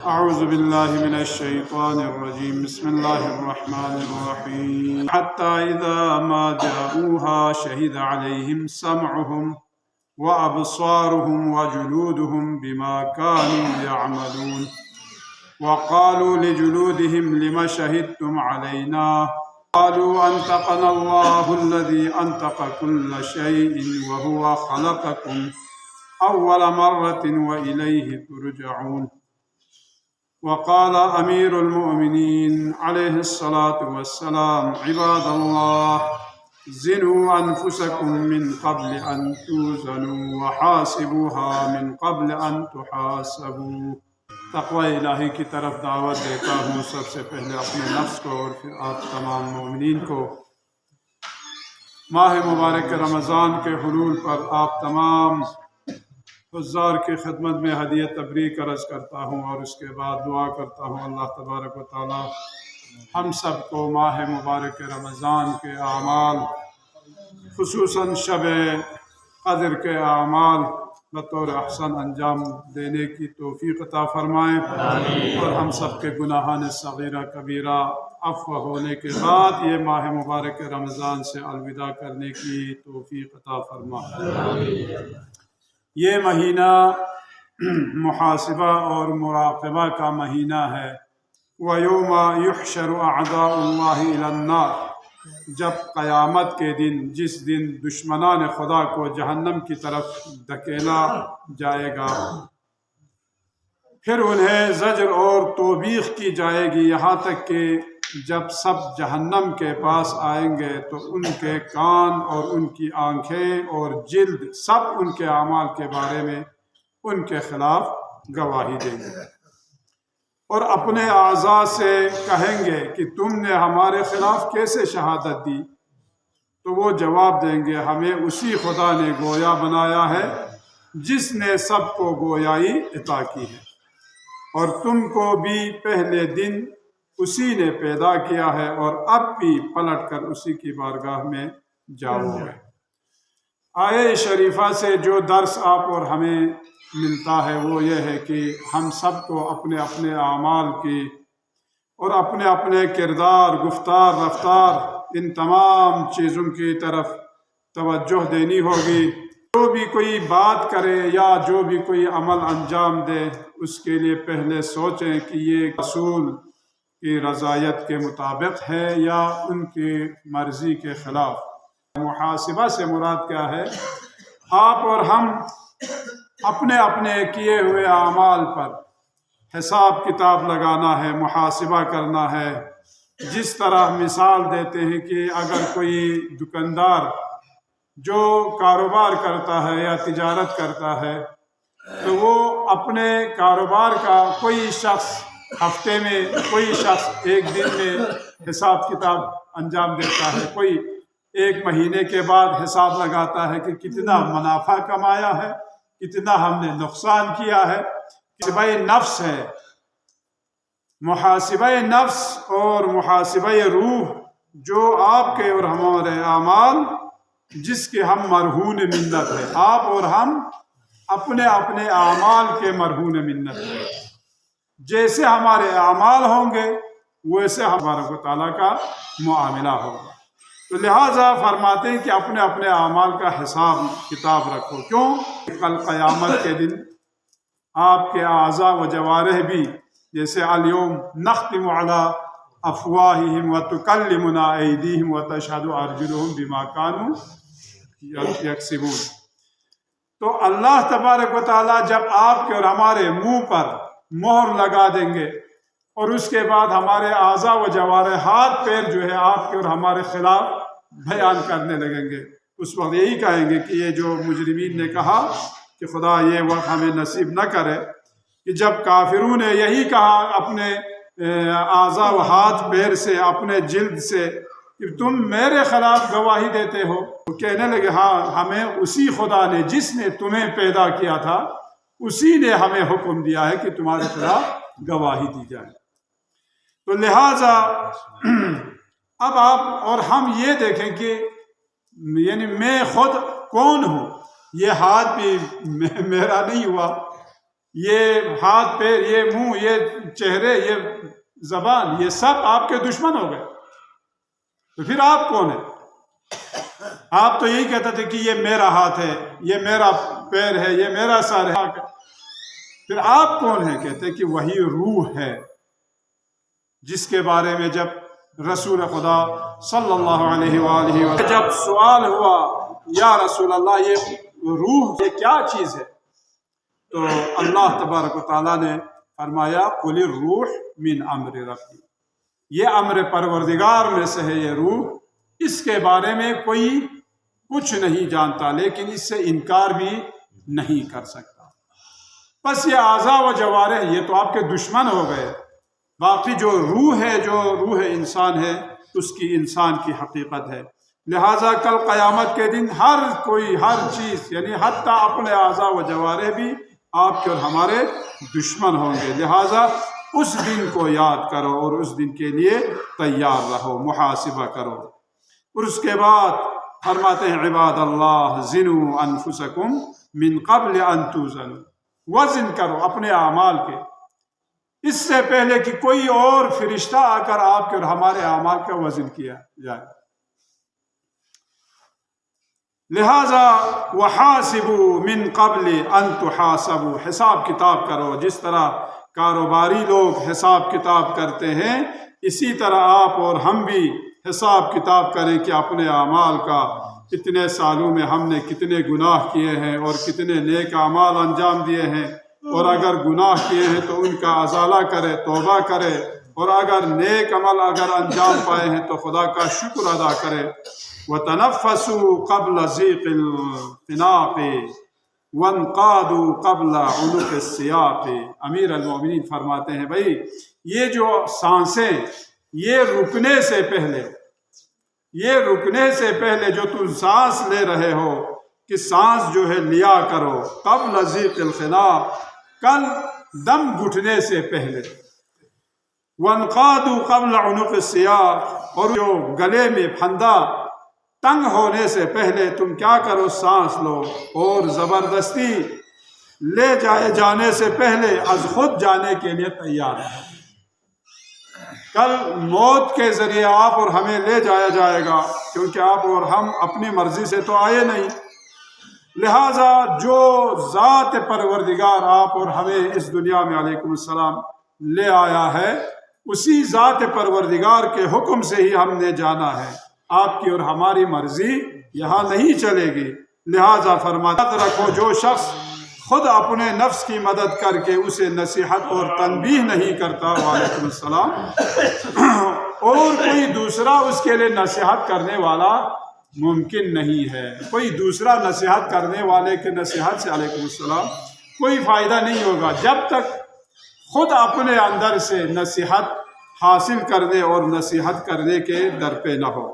أعوذ بالله من الشيطان الرجيم بسم الله الرحمن الرحيم حتى إذا ما جاءوها شهد عليهم سمعهم وأبصارهم وجلودهم بما كانوا يعملون وقالوا لجلودهم لم شهدتم علينا قالوا أنطقنا الله الذي أنطق كل شيء وهو خلقكم أول مرة وإليه ترجعون وقال أمير المؤمنين عليه الصلاة والسلام عباد الله زنوا أنفسكم من قبل أن توزنوا وحاسبوها من قبل أن تحاسبوا۔ تقوی الہی کی طرف دعوت دیتا ہوں سب سے پہلے اپنے نفس کو اور پھر آپ تمام مومنین کو۔ ماہ مبارک رمضان کے حلول پر آپ تمام حضار کی خدمت میں ہدیہ تبریک عرض کرتا ہوں اور اس کے بعد دعا کرتا ہوں اللہ تبارک و تعالی ہم سب کو ماہ مبارک رمضان کے اعمال خصوصاً شب قدر کے اعمال بطور احسن انجام دینے کی توفیق عطا فرمائے اور ہم سب کے گناہان صغیرہ کبیرہ عفو ہونے کے بعد یہ ماہ مبارک رمضان سے الوداع کرنے کی توفیق عطا فرمائے۔ یہ مہینہ محاسبہ اور مراقبہ کا مہینہ ہے۔ وَيَوْمَ يُحْشَرُ أَعْدَاءُ اللَّهِ إِلَى النَّارِ، جب قیامت کے دن جس دن دشمنان خدا کو جہنم کی طرف دھکیلا جائے گا، پھر انہیں زجر اور توبیخ کی جائے گی یہاں تک کہ جب سب جہنم کے پاس آئیں گے تو ان کے کان اور ان کی آنکھیں اور جلد سب ان کے اعمال کے بارے میں ان کے خلاف گواہی دیں گے اور اپنے اعضاء سے کہیں گے کہ تم نے ہمارے خلاف کیسے شہادت دی؟ تو وہ جواب دیں گے ہمیں اسی خدا نے گویا بنایا ہے جس نے سب کو گویائی عطا کی ہے، اور تم کو بھی پہلے دن اسی نے پیدا کیا ہے اور اب بھی پلٹ کر اسی کی بارگاہ میں جاؤ گے۔ آیہ شریفہ سے جو درس آپ اور ہمیں ملتا ہے وہ یہ ہے کہ ہم سب کو اپنے اپنے اعمال کی اور اپنے اپنے کردار، گفتار، رفتار، ان تمام چیزوں کی طرف توجہ دینی ہوگی۔ جو بھی کوئی بات کرے یا جو بھی کوئی عمل انجام دے اس کے لیے پہلے سوچیں کہ یہ رسول کی رضایت کے مطابق ہے یا ان کی مرضی کے خلاف۔ محاسبہ سے مراد کیا ہے؟ آپ اور ہم اپنے اپنے کیے ہوئے اعمال پر حساب کتاب لگانا ہے، محاسبہ کرنا ہے۔ جس طرح مثال دیتے ہیں کہ اگر کوئی دکاندار جو کاروبار کرتا ہے یا تجارت کرتا ہے تو وہ اپنے کاروبار کا کوئی شخص ہفتے میں، کوئی شخص ایک دن میں حساب کتاب انجام دیتا ہے، کوئی ایک مہینے کے بعد حساب لگاتا ہے کہ کتنا منافع کمایا ہے، کتنا ہم نے نقصان کیا ہے۔ محاسبہ نفس ہے۔ محاسبہ نفس اور محاسبہ روح جو آپ کے اور ہمارے اعمال جس کے ہم مرہون منت ہیں، آپ اور ہم اپنے اپنے اعمال کے مرہون منت ہیں۔ جیسے ہمارے اعمال ہوں گے ویسے ہمارے تعالیٰ کا معاملہ ہوگا۔ تو لہٰذا فرماتے ہیں کہ اپنے اپنے اعمال کا حساب کتاب رکھو۔ کیوں؟ کل قیامت کے دن آپ کے اعضاء و جوارح بھی جیسے الیوم نختم علی افواہہم وتکلمنا ایدیہم وتشہد ارجلہم بما کانوا یکسبون۔ تو اللہ تبارک و تعالیٰ جب آپ کے اور ہمارے منہ پر مہر لگا دیں گے اور اس کے بعد ہمارے اعضاء و جوارح، ہاتھ پیر جو ہے آپ کے اور ہمارے خلاف بیان کرنے لگیں گے، اس وقت یہی کہیں گے کہ یہ جو مجرمین نے کہا کہ خدا یہ وقت ہمیں نصیب نہ کرے کہ جب کافروں نے یہی کہا اپنے اعضاء و ہاتھ پیر سے، اپنے جلد سے کہ تم میرے خلاف گواہی دیتے ہو، تو کہنے لگے ہاں ہمیں اسی خدا نے جس نے تمہیں پیدا کیا تھا اسی نے ہمیں حکم دیا ہے کہ تمہارے خلاف گواہی دی جائے۔ تو لہٰذا اب آپ اور ہم یہ دیکھیں کہ یعنی میں خود کون ہوں؟ یہ ہاتھ بھی میرا نہیں ہوا، یہ ہاتھ پیر، یہ منہ، یہ چہرے، یہ زبان، یہ سب آپ کے دشمن ہو گئے، تو پھر آپ کون ہیں؟ آپ تو یہی کہتے تھے کہ یہ میرا ہاتھ ہے، یہ میرا پیر ہے، یہ میرا سر ہے، پھر آپ کون ہیں؟ کہتے کہ وہی روح ہے جس کے بارے میں جب رسول خدا صلی اللہ علیہ وآلہ وسلم جب سوال ہوا یا رسول اللہ یہ روح یہ کیا چیز ہے، تو اللہ تبارک و تعالیٰ نے فرمایا قل الروح من امر ربی، یہ امر پروردگار میں سے ہے یہ روح، اس کے بارے میں کوئی کچھ نہیں جانتا لیکن اس سے انکار بھی نہیں کر سکتا۔ بس یہ اعضاء و جوارح یہ تو آپ کے دشمن ہو گئے، باقی جو روح ہے، جو روح انسان ہے، اس کی انسان کی حقیقت ہے۔ لہٰذا کل قیامت کے دن ہر کوئی ہر چیز یعنی حتیٰ اپنے اعضاء و جوارح بھی آپ کے اور ہمارے دشمن ہوں گے، لہٰذا اس دن کو یاد کرو اور اس دن کے لیے تیار رہو، محاسبہ کرو۔ اور اس کے بعد فرماتے ہیں عباد اللہ زنوا انفسکم من قبل ان توزنوا، وزن کرو اپنے اعمال کے اس سے پہلے کہ کوئی اور فرشتہ آ کر آپ کے اور ہمارے اعمال کا وزن کیا جائے۔ لہذا وحاسبوا من قبل ان تحاسبوا، حساب کتاب کرو، جس طرح کاروباری لوگ حساب کتاب کرتے ہیں اسی طرح آپ اور ہم بھی حساب کتاب کریں کہ اپنے اعمال کا کتنے سالوں میں ہم نے کتنے گناہ کیے ہیں اور کتنے نیک اعمال انجام دیے ہیں، اور اگر گناہ کیے ہیں تو ان کا ازالہ کرے، توبہ کرے، اور اگر نیک عمل اگر انجام پائے ہیں تو خدا کا شکر ادا کرے۔ وَتَنَفَّسُوا قَبْلَ ضِيقِ الْخِنَاقِ وَانْقَادُوا قَبْلَ عُنُقِ السِّيَاقِ۔ امیر المومنین فرماتے ہیں بھائی یہ جو سانسیں یہ رکنے سے پہلے جو تم سانس لے رہے ہو کہ سانس جو ہے لیا کرو قبل ضیق الخناق، کل دم گھٹنے سے پہلے، وانقادوا قبل عنق السیاق، اور جو گلے میں پھندا تنگ ہونے سے پہلے تم کیا کرو سانس لو، اور زبردستی لے جانے سے پہلے از خود جانے کے لیے تیار ہے۔ کل موت کے ذریعے آپ اور ہمیں لے جایا جائے گا، کیونکہ آپ اور ہم اپنی مرضی سے تو آئے نہیں، لہٰذا جو ذات پروردگار آپ اور ہمیں اس دنیا میں علیکم السلام لے آیا ہے اسی ذات پروردگار کے حکم سے ہی ہم نے جانا ہے، آپ کی اور ہماری مرضی یہاں نہیں چلے گی۔ لہٰذا فرمایا رکھو جو شخص خود اپنے نفس کی مدد کر کے اسے نصیحت اور تنبیہ نہیں کرتا وعلیکم السلام، اور کوئی دوسرا اس کے لیے نصیحت کرنے والا ممکن نہیں ہے، کوئی دوسرا نصیحت کرنے والے کے نصیحت سے علیکم السلام کوئی فائدہ نہیں ہوگا جب تک خود اپنے اندر سے نصیحت حاصل کرنے اور نصیحت کرنے کے در پہ نہ ہو۔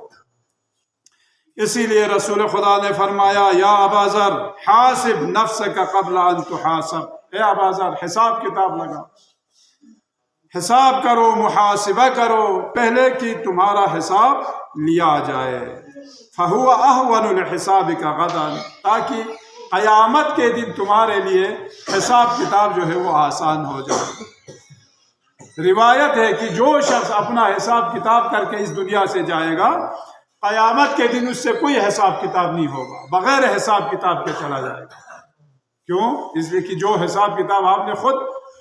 اسی لیے رسول خدا نے فرمایا یا ابا ذر حاسب نفسک قبل ان تحاسب، اے ابا ذر حساب کتاب لگا، حساب کرو، محاسبہ کرو پہلے کہ تمہارا حساب لیا جائے۔ فہو اہون الحساب کا غدا، تاکہ قیامت کے دن تمہارے لیے حساب کتاب جو ہے وہ آسان ہو جائے۔ روایت ہے کہ جو شخص اپنا حساب کتاب کر کے اس دنیا سے جائے گا قیامت کے دن اس سے کوئی حساب کتاب نہیں ہوگا، بغیر حساب کتاب کے چلا جائے گا۔ کیوں؟ اس لیے کہ جو حساب کتاب آپ نے خود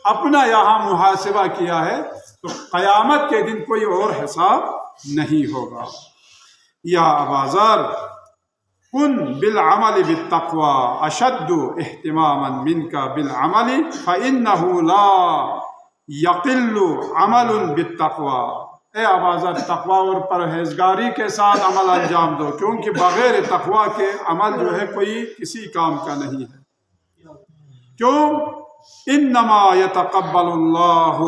اپنا یہاں محاسبہ کیا ہے تو قیامت کے دن کوئی اور حساب نہیں ہوگا۔ یا ابا ذر کن بالعمل بالتقوی اشد اہتماما منک بالعمل فانہ لا یقل عمل بالتقوی، اے ابا ذر تقوی اور پرہیزگاری کے ساتھ عمل انجام دو، کیونکہ بغیر تقوی کے عمل جو ہے کوئی کسی کام کا نہیں ہے۔ کیوں؟ انما یتقبل اللہ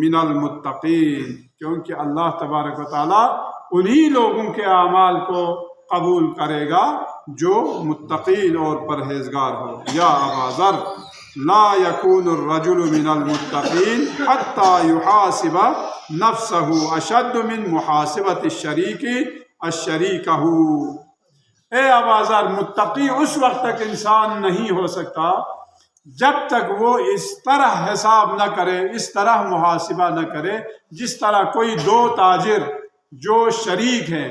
من المتقین، کیونکہ اللہ تبارک و تعالیٰ انہی لوگوں کے اعمال کو قبول کرے گا جو متقین اور پرہیزگار ہو۔ یا ابا ذر لا يكون الرجل من المتقین حتى يحاسب نفسه اشد من محاسبة الشریک الشریکہ، اے ابا ذر متقی اس وقت تک انسان نہیں ہو سکتا جب تک وہ اس طرح حساب نہ کرے، اس طرح محاسبہ نہ کرے جس طرح کوئی دو تاجر جو شریک ہیں،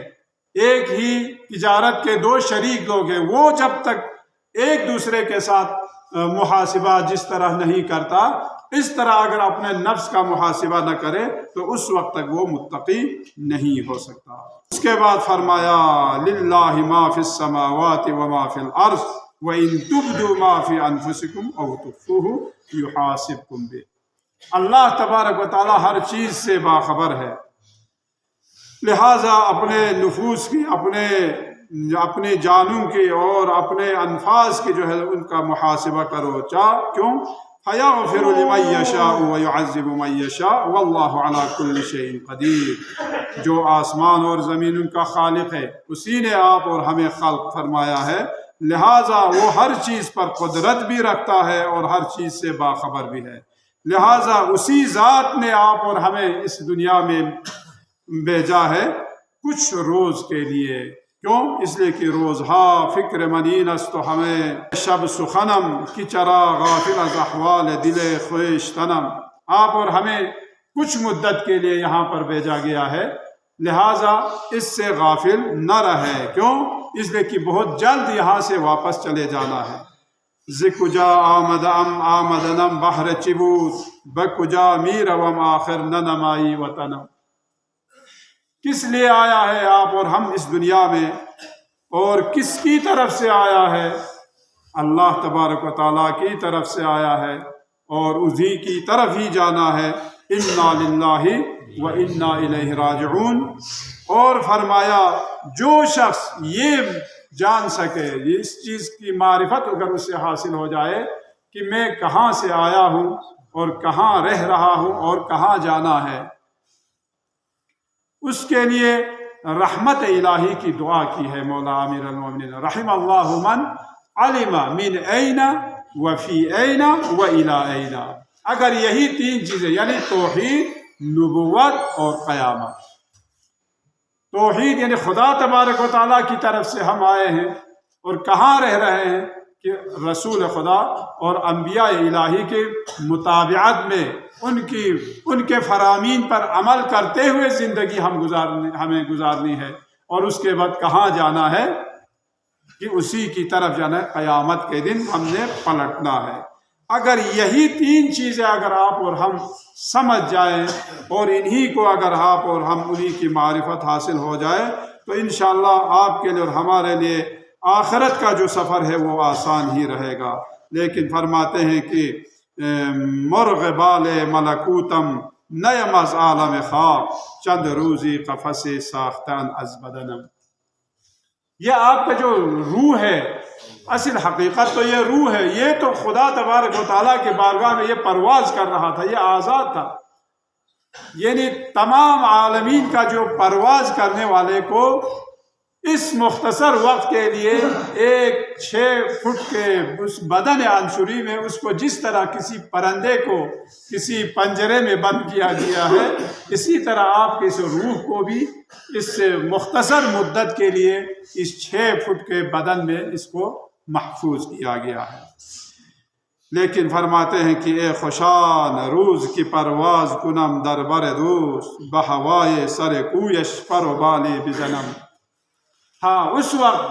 ایک ہی تجارت کے دو شریک لوگ ہیں، وہ جب تک ایک دوسرے کے ساتھ محاسبہ جس طرح نہیں کرتا، اس طرح اگر اپنے نفس کا محاسبہ نہ کرے تو اس وقت تک وہ متقی نہیں ہو سکتا۔ اس کے بعد فرمایا للہ ما فی السماوات وما فی الارض وَإِن تُبْدُوا مَا فِي أَنفُسِكُمْ أَوْ تُخْفُوهُ يُحَاسِبْكُمْ بِهِ۔ اللہ تبارک و تعالی ہر چیز سے باخبر ہے، لہٰذا اپنے نفوس کی، اپنے جانوں کی اور اپنے انفاس کی جو ہے ان کا محاسبہ کرو۔ کیوں؟ فَيَغْفِرُ لِمَن يَشَاءُ وَيُعَذِّبُ مَن يَشَاءُ وَاللَّهُ عَلَى كُلِّ شَيْءٍ قَدِيرٌ۔ جو آسمان اور زمین ان کا خالق ہے، اسی نے آپ اور ہمیں خلق فرمایا ہے، لہٰذا وہ ہر چیز پر قدرت بھی رکھتا ہے اور ہر چیز سے باخبر بھی ہے، لہٰذا اسی ذات نے آپ اور ہمیں اس دنیا میں بھیجا ہے کچھ روز کے لیے۔ کیوں؟ اس لیے کہ روزہا فکر منین است تو ہمیں شب سخنم کی چرا غافل از احوال دل خویش تنم۔ آپ اور ہمیں کچھ مدت کے لیے یہاں پر بھیجا گیا ہے، لہٰذا اس سے غافل نہ رہے۔ کیوں؟ اس لیے کہ بہت جلد یہاں سے واپس چلے جانا ہے۔ زکجا آمد آمدنم بحر چبوت بکجا میروم آخر ننمائی وطنم۔ کس لیے آیا ہے آپ اور ہم اس دنیا میں، اور کس کی طرف سے آیا ہے؟ اللہ تبارک و تعالیٰ کی طرف سے آیا ہے اور اسی کی طرف ہی جانا ہے۔ انا للہ و انا الیہ راجعون۔ اور فرمایا جو شخص یہ جان سکے، اس چیز کی معرفت اگر اسے حاصل ہو جائے کہ میں کہاں سے آیا ہوں اور کہاں رہ رہا ہوں اور کہاں جانا ہے، اس کے لیے رحمت الہی کی دعا کی ہے مولا امیر المومنین، رحم اللہ من علم من این وفی این و الی این۔ اگر یہی تین چیزیں یعنی توحید، نبوت اور قیامت، توحید یعنی خدا تبارک و تعالیٰ کی طرف سے ہم آئے ہیں اور کہاں رہ رہے ہیں کہ رسول خدا اور انبیاء الہی کے مطابعت میں ان کے فرامین پر عمل کرتے ہوئے زندگی ہمیں گزارنی ہے، اور اس کے بعد کہاں جانا ہے کہ اسی کی طرف جانا ہے، قیامت کے دن ہم نے پلٹنا ہے۔ اگر یہی تین چیزیں اگر آپ اور ہم سمجھ جائیں اور انہی کو اگر آپ اور ہم انہی کی معرفت حاصل ہو جائے تو انشاءاللہ آپ کے لیے اور ہمارے لیے آخرت کا جو سفر ہے وہ آسان ہی رہے گا۔ لیکن فرماتے ہیں کہ مرغ بال ملکوتم نیم از عالم خواب چند روزی قفس ساختن از بدنم۔ یہ آپ کا جو روح ہے، اصل حقیقت تو یہ روح ہے، یہ تو خدا تبارک و تعالیٰ کے بارگاہ میں یہ پرواز کر رہا تھا، یہ آزاد تھا، یعنی تمام عالمین کا جو پرواز کرنے والے کو اس مختصر وقت کے لیے ایک 6 فٹ کے اس بدن عنصری میں اس کو جس طرح کسی پرندے کو کسی پنجرے میں بند کیا گیا ہے، اسی طرح آپ کے اس روح کو بھی اس مختصر مدت کے لیے اس 6 فٹ کے بدن میں اس کو محفوظ کیا گیا ہے۔ لیکن فرماتے ہیں کہ اے خوشان روز کی پرواز کنم در بر دوست بہوائے سر کویش پر و بالی بزنم۔ ہاں، اس وقت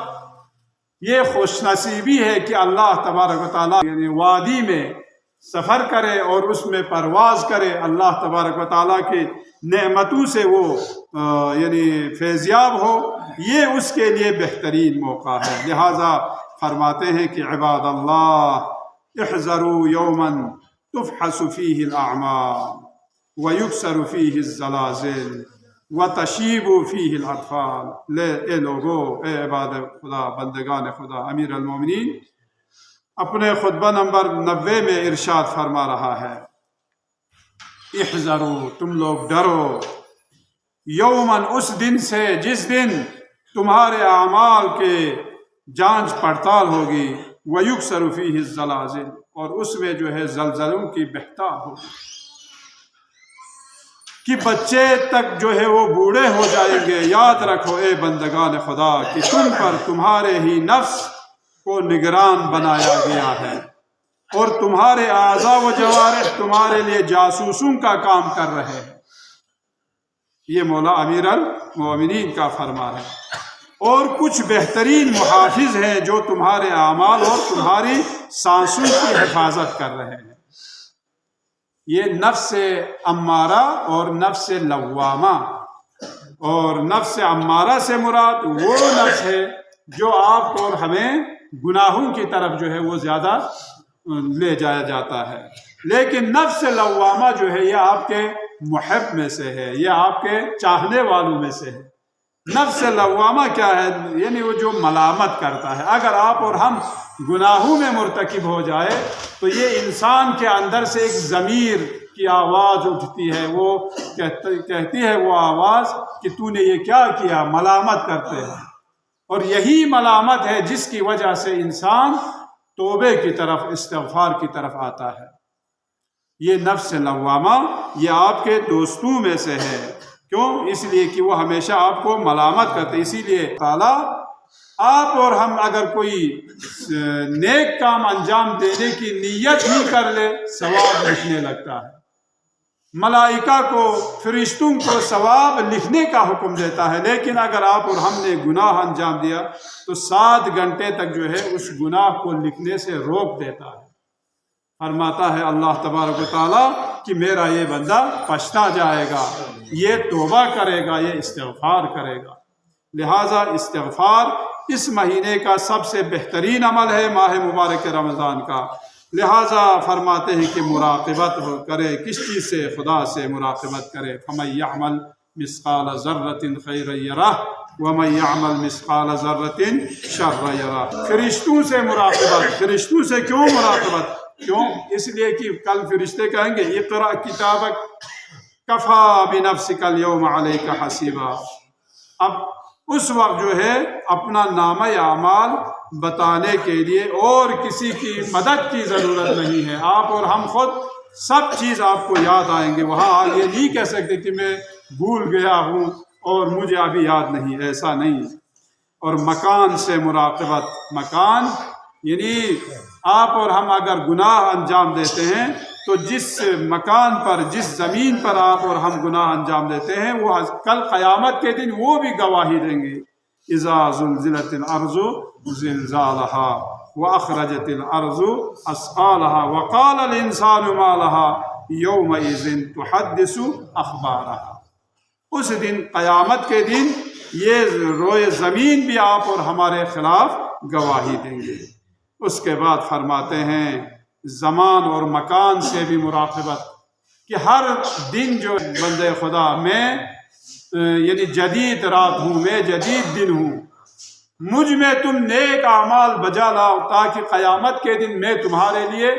یہ خوش نصیبی ہے کہ اللہ تبارک و تعالیٰ یعنی وادی میں سفر کرے اور اس میں پرواز کرے، اللہ تبارک و تعالیٰ کی نعمتوں سے وہ یعنی فیضیاب ہو، یہ اس کے لیے بہترین موقع ہے۔ لہٰذا فرماتے ہیں کہ عباد اللہ احذروا یوما تفحص فیہ الاعمال ویکسر فیہ الزلازل وتشیب فیہ الاطفال۔ اے لوگو، اے عباد خدا، بندگان خدا، امیر المومنین اپنے خطبہ نمبر 90 میں ارشاد فرما رہا ہے، احذروا، تم لوگ ڈرو، یومن، اس دن سے جس دن تمہارے اعمال کے جانچ پڑتال ہوگی، وَيُكْسَرُ فِيهِ الزَّلَازِلُ، اور اس میں جو ہے زلزلوں کی بہتار ہوگی کہ بچے تک جو ہے وہ بوڑھے ہو جائیں گے۔ یاد رکھو اے بندگان خدا کہ تم پر تمہارے ہی نفس کو نگران بنایا گیا ہے، اور تمہارے اعضاء و جوارح تمہارے لیے جاسوسوں کا کام کر رہے ہیں۔ یہ مولا امیر المومنین کا فرمان ہے۔ اور کچھ بہترین محافظ ہیں جو تمہارے اعمال اور تمہاری سانسوں کی حفاظت کر رہے ہیں۔ یہ نفس امارہ اور نفس لوامہ، اور نفس امارہ سے مراد وہ نفس ہے جو آپ کو اور ہمیں گناہوں کی طرف جو ہے وہ زیادہ لے جایا جاتا ہے، لیکن نفس لوامہ جو ہے یہ آپ کے محب میں سے ہے، یہ آپ کے چاہنے والوں میں سے ہے۔ نفس لوامہ کیا ہے؟ یعنی وہ جو ملامت کرتا ہے۔ اگر آپ اور ہم گناہوں میں مرتکب ہو جائے تو یہ انسان کے اندر سے ایک ضمیر کی آواز اٹھتی ہے، وہ کہتی ہے وہ آواز کہ تو نے یہ کیا کیا، ملامت کرتے ہیں۔ اور یہی ملامت ہے جس کی وجہ سے انسان توبے کی طرف، استغفار کی طرف آتا ہے۔ یہ نفس لوامہ یہ آپ کے دوستوں میں سے ہے۔ کیوں؟ اس لیے کہ وہ ہمیشہ آپ کو ملامت کرتے۔ اسی لیے تعالیٰ آپ اور ہم اگر کوئی نیک کام انجام دینے کی نیت ہی کر لے ثواب لکھنے لگتا ہے۔ ملائکہ کو، فرشتوں کو ثواب لکھنے کا حکم دیتا ہے، لیکن اگر آپ اور ہم نے گناہ انجام دیا تو 7 گھنٹے تک جو ہے اس گناہ کو لکھنے سے روک دیتا ہے۔ فرماتا ہے اللہ تبارک و تعالیٰ کہ میرا یہ بندہ پچھتا جائے گا، یہ توبہ کرے گا، یہ استغفار کرے گا۔ لہٰذا استغفار اس مہینے کا سب سے بہترین عمل ہے، ماہ مبارک رمضان کا۔ لہٰذا فرماتے ہیں کہ مراقبت کرے، کس چیز سے؟ خدا سے مراقبت کرے۔ فَمَن يَعْمَلْ مِثْقَالَ ذَرَّةٍ خَيْرًا يَرَهُ وَمَن يَعْمَلْ مِثْقَالَ ذَرَّةٍ شَرًّا يَرَهُ۔ فرشتوں سے مراقبت۔ فرشتوں سے کیوں مراقبت؟ کیوں؟ اس لیے کہ کل فرشتے کہیں گے اقرأ کتابک کفا بنفسک اليوم علیک حسیبا۔ اب اس وقت جو ہے اپنا نامہ اعمال بتانے کے لیے اور کسی کی مدد کی ضرورت نہیں ہے، آپ اور ہم خود سب چیز آپ کو یاد آئیں گے۔ وہاں یہ نہیں کہہ سکتے کہ میں بھول گیا ہوں اور مجھے ابھی یاد نہیں، ایسا نہیں۔ اور مکان سے مراقبت۔ مکان یعنی آپ اور ہم اگر گناہ انجام دیتے ہیں تو جس مکان پر، جس زمین پر آپ اور ہم گناہ انجام دیتے ہیں وہ کل قیامت کے دن وہ بھی گواہی دیں گے۔ اذا زلزلت الارض زلزالها واخرجت الارض اثقالها وقال الانسان ما لها يومئذ تحدث اخبارها۔ اس دن، قیامت کے دن، یہ روئے زمین بھی آپ اور ہمارے خلاف گواہی دیں گے۔ اس کے بعد فرماتے ہیں زمان اور مکان سے بھی مراقبت، کہ ہر دن جو بندے خدا میں یعنی جدید رات ہوں، میں جدید دن ہوں، مجھ میں تم نیک اعمال بجا لاؤ تاکہ قیامت کے دن میں تمہارے لیے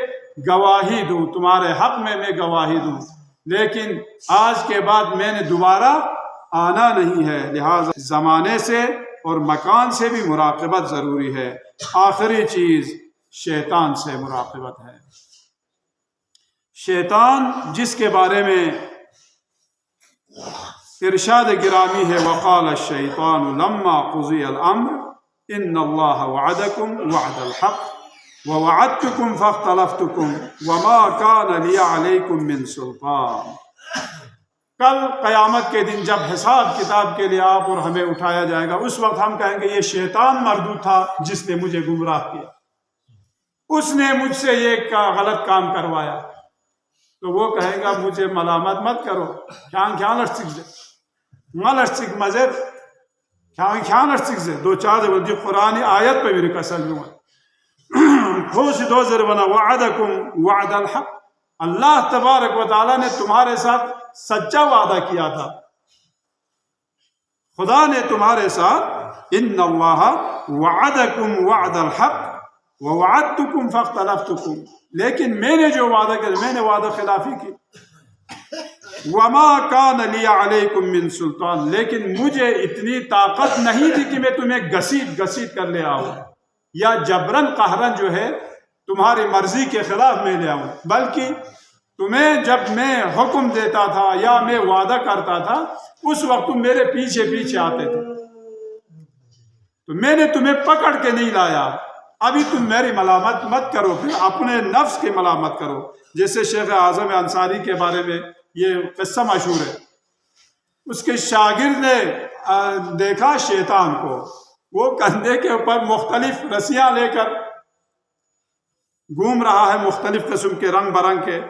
گواہی دوں، تمہارے حق میں گواہی دوں۔ لیکن آج کے بعد میں نے دوبارہ آنا نہیں ہے، لہٰذا زمانے سے اور مکان سے بھی مراقبت ضروری ہے۔ آخری چیز شیطان سے مراقبت ہے۔ شیطان جس کے بارے میں ارشاد گرامی ہے وقال الشیطان لما قضی الامر ان اللہ وعدکم وعد الحق ووعدتکم فاختلفتکم وما کان لی علیکم من سلطان۔ کل قیامت کے دن جب حساب کتاب کے لیے آپ اور ہمیں اٹھایا جائے گا، اس وقت ہم کہیں گے یہ شیطان مردود تھا جس نے مجھے گمراہ کیا، اس نے مجھ سے یہ غلط کام کروایا۔ تو وہ کہے گا مجھے ملامت مت کرو، دو چار دی قرآن آیت پہ میرے قسم ہوا خوش دو ذربنا وعدکم وعد الحق۔ اللہ تبارک و تعالیٰ نے تمہارے ساتھ سچا وعدہ کیا تھا، خدا نے تمہارے ساتھ ان اللہ وعدکم وعد الحق ووعدتکم فاختلفتکم، لیکن میں نے جو وعدہ کیا میں نے وعدہ خلافی کی۔ وما کان لی علیکم من سلطان، لیکن مجھے اتنی طاقت نہیں تھی کہ میں تمہیں گھسیٹ کر لے آؤں یا جبرن قہرن جو ہے تمہاری مرضی کے خلاف میں لے آؤں، بلکہ تمہیں جب میں حکم دیتا تھا یا میں وعدہ کرتا تھا اس وقت تم میرے پیچھے پیچھے آتے تھے، تو میں نے تمہیں پکڑ کے نہیں لایا۔ ابھی تم میری ملامت مت کرو، پھر اپنے نفس کی ملامت کرو. جیسے شیخ اعظم انصاری کے بارے میں یہ قصہ مشہور ہے. اس کے شاگرد نے دیکھا شیطان کو، وہ کندھے کے اوپر مختلف رسیاں لے کر گھوم رہا ہے، مختلف قسم کے رنگ برنگ کے.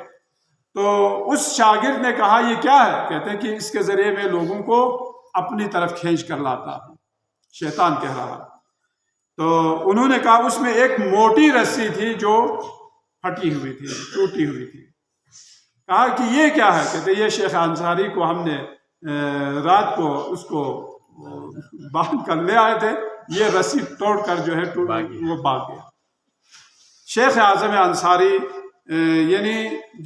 تو اس شاگرد نے کہا یہ کیا ہے؟ کہتے ہیں کہ اس کے ذریعے میں لوگوں کو اپنی طرف کھینچ کر لاتا ہوں. شیطان کہہ رہا. تو انہوں نے کہا اس میں ایک موٹی رسی تھی جو پھٹی ہوئی تھی، ٹوٹی ہوئی تھی. کہا کہ یہ کیا ہے؟ کہتے یہ شیخ انصاری کو ہم نے رات کو اس کو باندھ کر لے آئے تھے، یہ رسی توڑ کر جو ہے وہ بھاگ گیا. شیخ اعظم انصاری یعنی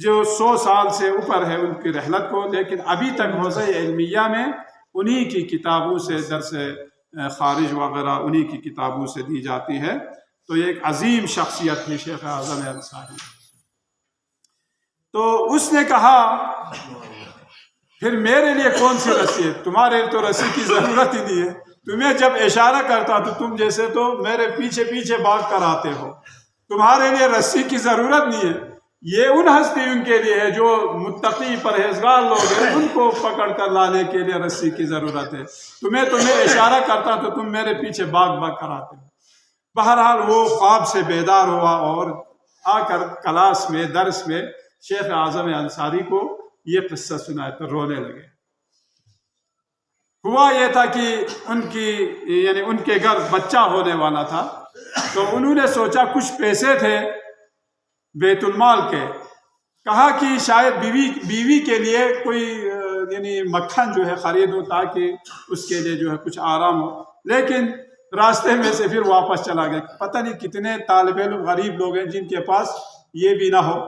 جو 100 سال سے اوپر ہے ان کی رحلت کو، لیکن ابھی تک حوزہ علمیہ میں انہی کی کتابوں سے درس خارج وغیرہ انہی کی کتابوں سے دی جاتی ہے. تو یہ ایک عظیم شخصیت تھی شیخ اعظم انصاری. تو اس نے کہا پھر میرے لیے کون سی رسی ہے؟ تمہارے تو رسی کی ضرورت ہی نہیں ہے. تمہیں جب اشارہ کرتا تو تم جیسے تو میرے پیچھے پیچھے بھاگ کر آتے ہو. تمہارے لیے رسی کی ضرورت نہیں ہے. یہ ان ہستیوں کے لیے ہے جو متقی پرہیزگار لوگ ہیں، ان کو پکڑ کر لانے کے لیے رسی کی ضرورت ہے. تمہیں اشارہ کرتا تو تم میرے پیچھے بھاگ کر آتے ہو. بہرحال وہ خواب سے بیدار ہوا اور آ کر کلاس میں درس میں شیخ اعظم انصاری کو یہ قصہ سنایا تو رونے لگے. ہوا یہ تھا کہ ان کے گھر بچہ ہونے والا تھا. تو انہوں نے سوچا کچھ پیسے تھے بیت المال کے، کہا کہ شاید بیوی کے لیے کوئی مکھن جو ہے خریدوں تاکہ اس کے لیے جو ہے کچھ آرام ہو. لیکن راستے میں سے پھر واپس چلا گیا. پتہ نہیں کتنے طالب علم غریب لوگ ہیں جن کے پاس یہ بھی نہ ہو.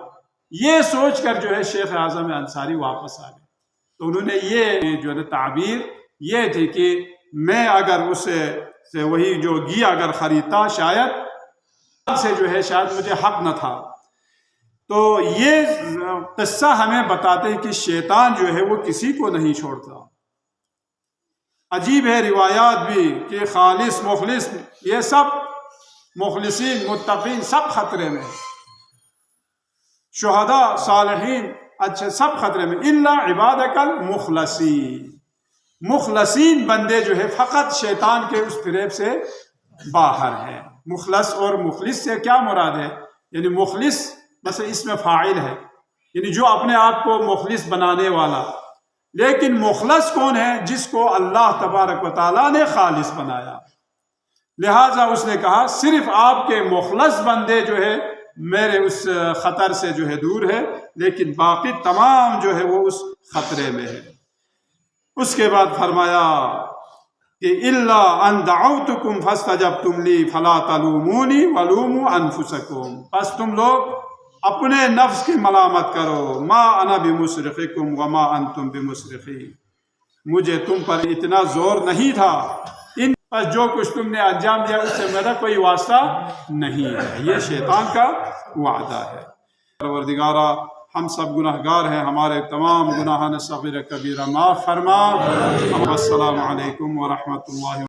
یہ سوچ کر جو ہے شیخ اعظم انصاری واپس آ گئے. تو انہوں نے یہ جو ہے تعبیر یہ تھی کہ میں اگر اس سے وہی جو گھی اگر خریدتا شاید سے جو ہے شاید مجھے حق نہ تھا. تو یہ قصہ ہمیں بتاتے ہیں کہ شیطان جو ہے وہ کسی کو نہیں چھوڑتا. عجیب ہے روایات بھی کہ خالص مخلص یہ سب مخلصین متقین سب خطرے میں، شہداء صالحین اچھے سب خطرے میں، الا عبادک المخلصین. مخلصین بندے جو ہے فقط شیطان کے اس فریب سے باہر ہے. مخلص اور مخلص سے کیا مراد ہے؟ یعنی مخلص بس اس میں فاعل ہے، یعنی جو اپنے آپ کو مخلص بنانے والا. لیکن مخلص کون ہے؟ جس کو اللہ تبارک و تعالیٰ نے خالص بنایا. لہٰذا اس نے کہا صرف آپ کے مخلص بندے جو ہے میرے اس خطر سے جو ہے دور ہے، لیکن باقی تمام جو ہے وہ اس خطرے میں ہے. اس کے بعد فرمایا کہ الا ان دعوتکم فاستجبتم لی فلا تلومونی ولوموا انفسکم. پس تم لوگ اپنے نفس کی ملامت کرو. ما انا بمصرخکم وما انتم بمصرخی. مجھے تم پر اتنا زور نہیں تھا، پس جو کچھ تم نے انجام دیا اس سے میرا کوئی واسطہ نہیں ہے. یہ شیطان کا وعدہ ہے. پروردگارا ہم سب گناہگار ہیں، ہمارے تمام گناہان صغیرہ کبیرہ معاف فرما. السلام علیکم ورحمۃ اللہ